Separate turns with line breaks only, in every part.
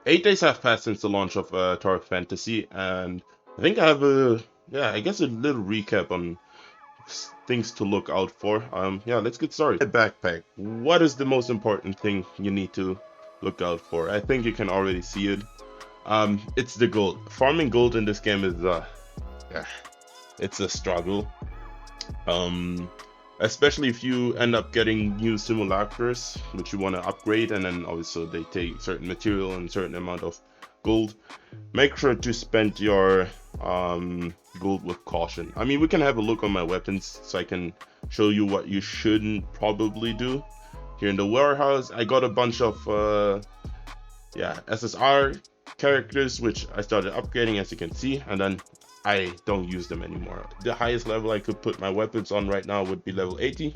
8 days have passed since the launch of ToF Fantasy, and I think I have I guess a little recap on things to look out for. Yeah, let's get started. Backpack. What is the most important thing you need to look out for? I think you can already see it. It's the gold. Farming gold in this game is yeah, it's a struggle. Um, Especially if you end up getting new simulacras, which you want to upgrade, and then also they take certain material and certain amount of gold. Make sure to spend your gold with caution. I mean, we can have a look on my weapons so I can show you what you shouldn't probably do. Here in the warehouse, I got a bunch of SSR characters, which I started upgrading, as you can see, and then I don't use them anymore. The highest level I could put my weapons on right now would be level 80,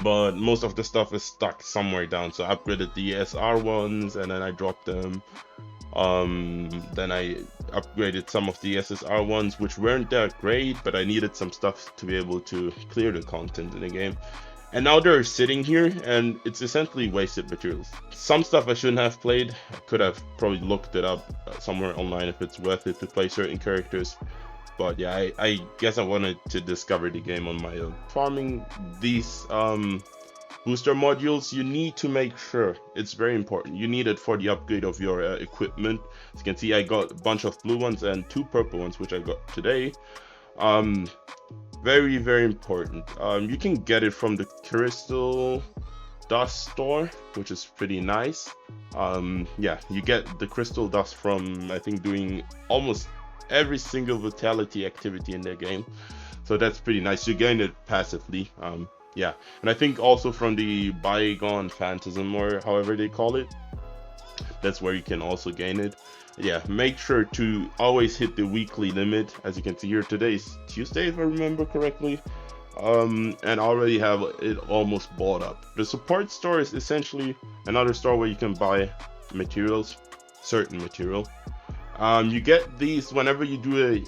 but most of the stuff is stuck somewhere down. So I upgraded the SR ones and then I dropped them. Then I upgraded some of the SSR ones, which weren't that great, but I needed some stuff to be able to clear the content in the game. And now they're sitting here, and it's essentially wasted materials. Some stuff I shouldn't have played. I could have probably looked it up somewhere online if it's worth it to play certain characters. But yeah, I guess I wanted to discover the game on my own. Farming these booster modules, you need to make sure, it's very important, you need it for the upgrade of your equipment. As you can see, I got a bunch of blue ones and 2 purple ones, which I got today. Very, very important. You can get it from the crystal dust store, which is pretty nice. Yeah, you get the crystal dust from, I think, doing almost every single vitality activity in their game, so that's pretty nice. You gain it passively. Yeah, and I think also from the bygone phantasm, or however they call it, that's where you can also gain it. Yeah, make sure to always hit the weekly limit. As you can see here, today is Tuesday if I remember correctly, and already have it almost bought up. The support store is essentially another store where you can buy materials, certain material. You get these whenever you do a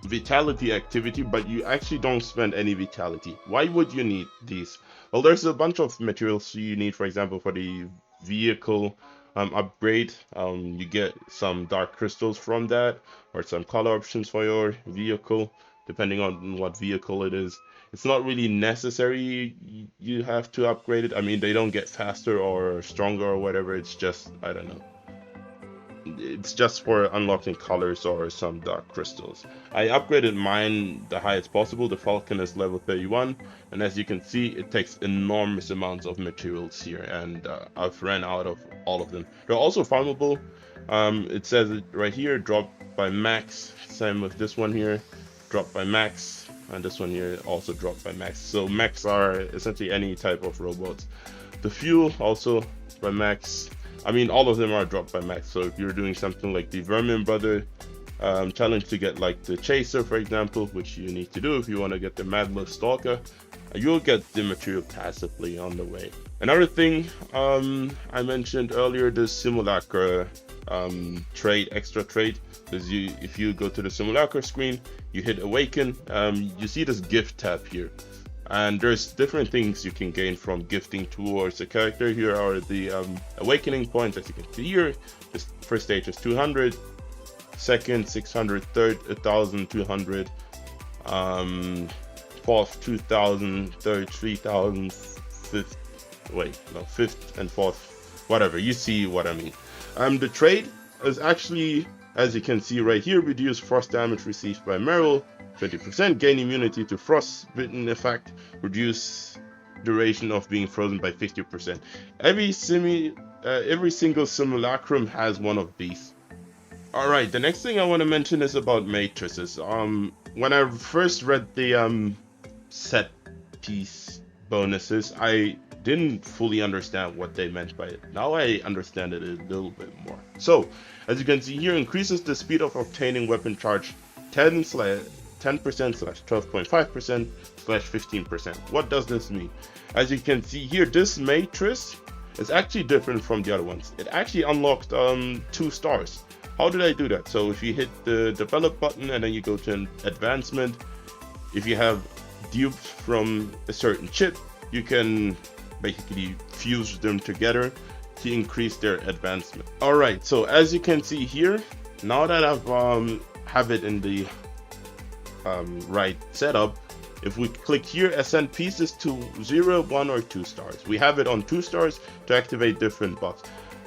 vitality activity, but you actually don't spend any vitality. Why would you need these? Well, there's a bunch of materials you need. For example, for the vehicle upgrade, you get some dark crystals from that, or some color options for your vehicle, depending on what vehicle it is. It's not really necessary you have to upgrade it. I mean, they don't get faster or stronger or whatever. It's just, I don't know, it's just for unlocking colors or some dark crystals. I upgraded mine the highest possible. The Falcon is level 31, and as you can see, it takes enormous amounts of materials here, and I've ran out of all of them. They're also farmable. It says it right here, dropped by max. Same with this one here, dropped by max, and this one here also dropped by max. So max are essentially any type of robots. The fuel also by max. I mean, all of them are dropped by max. So if you're doing something like the Vermin Brother challenge to get like the Chaser, for example, which you need to do if you want to get the Madless Stalker, you'll get the material passively on the way. Another thing I mentioned earlier, the Simulacra trade, extra trade, is if you go to the Simulacra screen, you hit Awaken, you see this gift tab here. And there's different things you can gain from gifting towards a character. Here are the awakening points, as you can see here. This first stage is 200, second 600, third 1,200, fourth 2,000, third 3,000, fifth and fourth, whatever. You see what I mean. The trade is actually, as you can see right here, reduce frost damage received by Meryl 20%, gain immunity to frostbitten effect, reduce duration of being frozen by 50%. Every single simulacrum has one of these. Alright, the next thing I want to mention is about matrices. When I first read the set piece bonuses, I didn't fully understand what they meant by it. Now I understand it a little bit more. So, as you can see here, increases the speed of obtaining weapon charge 10%/12.5%/15%. What does this mean? As you can see here, this matrix is actually different from the other ones. It actually unlocked 2 stars. How did I do that? So if you hit the develop button and then you go to advancement, if you have dupes from a certain chip, you can basically fuse them together to increase their advancement. Alright, so as you can see here, now that I've have it in the right setup, if we click here, ascend pieces to 0, 1 or 2 stars. We have it on 2 stars to activate different buffs.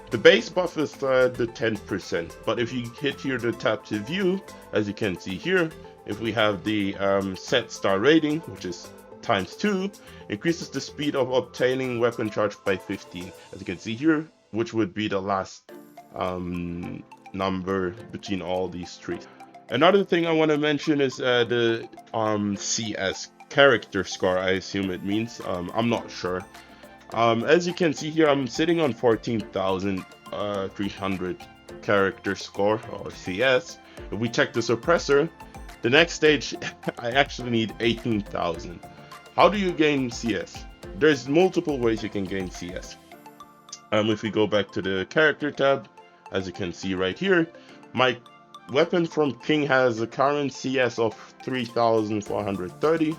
The base buff is the 10%, but if you hit here the tap to view, as you can see here, if we have the set star rating, which is ×2, increases the speed of obtaining weapon charge by 15, as you can see here, which would be the last number between all these three. Another thing I want to mention is the CS character score. I assume it means. I'm not sure. As you can see here, I'm sitting on 14,300 character score, or CS. If we check the suppressor, the next stage, I actually need 18,000. How do you gain CS? There's multiple ways you can gain CS. If we go back to the character tab, as you can see right here, my weapon from King has a current CS of 3,430.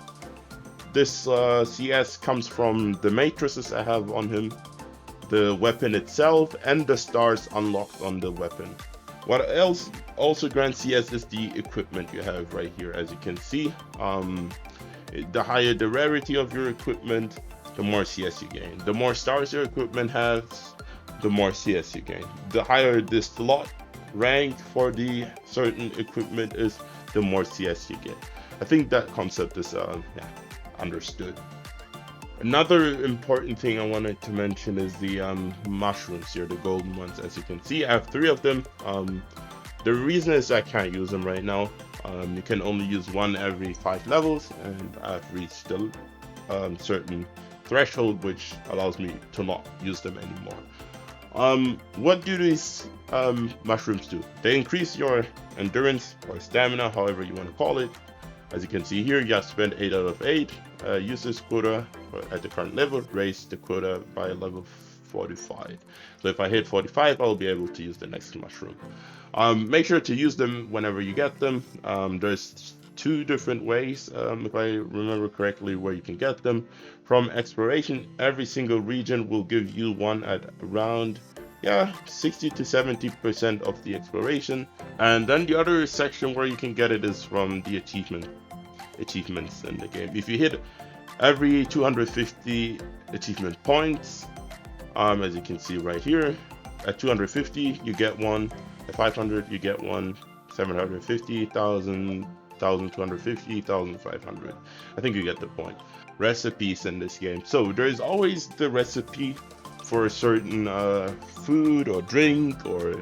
This CS comes from the matrices I have on him, the weapon itself, and the stars unlocked on the weapon. What else also grants CS is the equipment you have right here. As you can see, the higher the rarity of your equipment, the more CS you gain. The more stars your equipment has, the more CS you gain. The higher the slot rank for the certain equipment is, the more CS you get. I think that concept is understood. Another important thing I wanted to mention is the mushrooms here, the golden ones. As you can see, I have 3 of them. The reason is I can't use them right now. You can only use 1 every 5 levels, and I've reached a certain threshold which allows me to not use them anymore. What do these mushrooms do? They increase your endurance or stamina, however you want to call it. As you can see here, you have to spend 8 out of 8. Use this quota at the current level, raise the quota by level 45. So if I hit 45, I'll be able to use the next mushroom. Make sure to use them whenever you get them. There's 2 different ways, if I remember correctly, where you can get them. From exploration, every single region will give you one at around 60 to 70% of the exploration. And then the other section where you can get it is from the achievements in the game. If you hit every 250 achievement points, as you can see right here, at 250 you get one, at 500 you get one, 750, 1,000, 1,250, 1,500. I think you get the point. Recipes in this game. So there's always the recipe for a certain food or drink or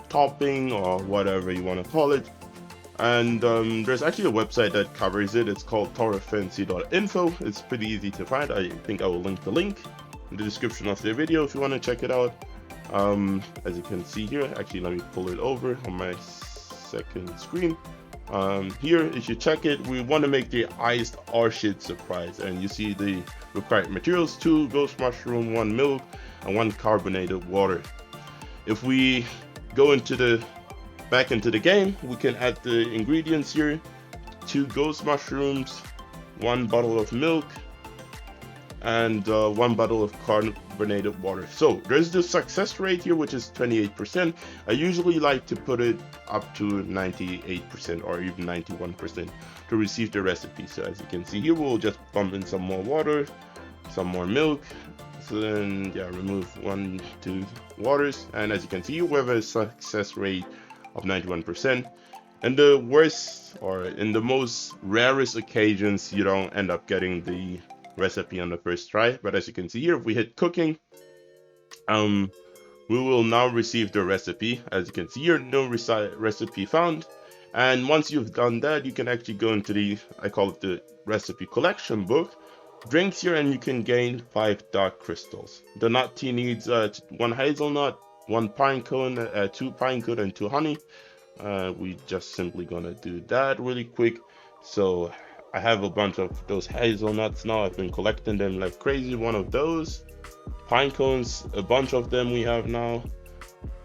topping or whatever you want to call it. And there's actually a website that covers it. It's called ToFfancy.info. It's pretty easy to find. I think I will link the link in the description of the video if you want to check it out. As you can see here, actually let me pull it over on my second screen. Here, if you check it, we want to make the iced orchid surprise, and you see the required materials: 2 ghost mushroom, 1 milk, and 1 carbonated water. If we go back into the game, we can add the ingredients here: 2 ghost mushrooms, 1 bottle of milk, and 1 bottle of carbonated water. So there's the success rate here, which is 28%. I usually like to put it up to 98% or even 91% to receive the recipe. So as you can see here, we'll just pump in some more water, some more milk. So then remove 1, 2 waters, and as you can see, we have a success rate of 91%. And the worst, or in the most rarest occasions, you don't end up getting the recipe on the first try. But as you can see here, if we hit cooking, we will now receive the recipe. As you can see here, no recipe found. And once you've done that, you can actually go into the, I call it the recipe collection book, drinks here, and you can gain 5 dark crystals. The nut tea needs 1 hazelnut, 1 pine cone, 2 pine cone, and 2 honey. We just simply gonna do that really quick. So I have a bunch of those hazelnuts now. I've been collecting them like crazy. 1 of those pine cones, a bunch of them we have now,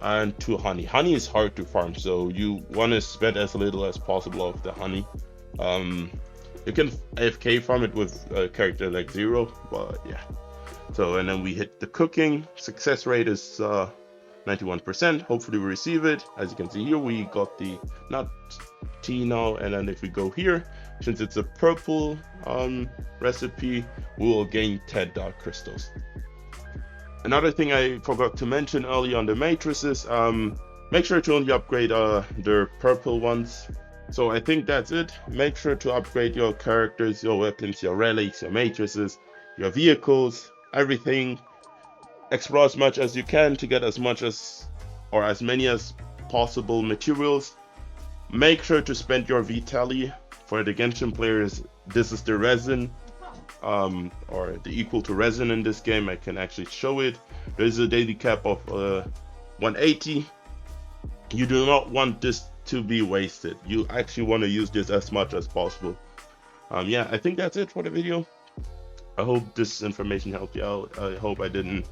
and 2 honey. Honey is hard to farm, so you want to spend as little as possible of the honey. You can AFK farm it with a character like Zero, but yeah, So, and then we hit the cooking. Success rate is 91%. Hopefully we receive it. As you can see here, we got the nut tea now. And then if we go here, since it's a purple recipe, we will gain 10 dark crystals. Another thing I forgot to mention earlier on the matrices, make sure to only upgrade the purple ones. So I think that's it. Make sure to upgrade your characters, your weapons, your relics, your matrices, your vehicles, everything. Explore as much as you can to get as much as, or as many as possible materials. Make sure to spend your V-Tally. For the Genshin players, this is the resin, or the equal to resin in this game. I can actually show it. There's a daily cap of 180. You do not want this to be wasted. You actually want to use this as much as possible. Yeah, I think that's it for the video. I hope this information helped you out. I hope I didn't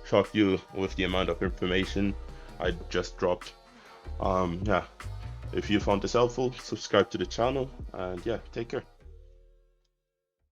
shock you with the amount of information I just dropped. Yeah, if you found this helpful, subscribe to the channel, and yeah, take care.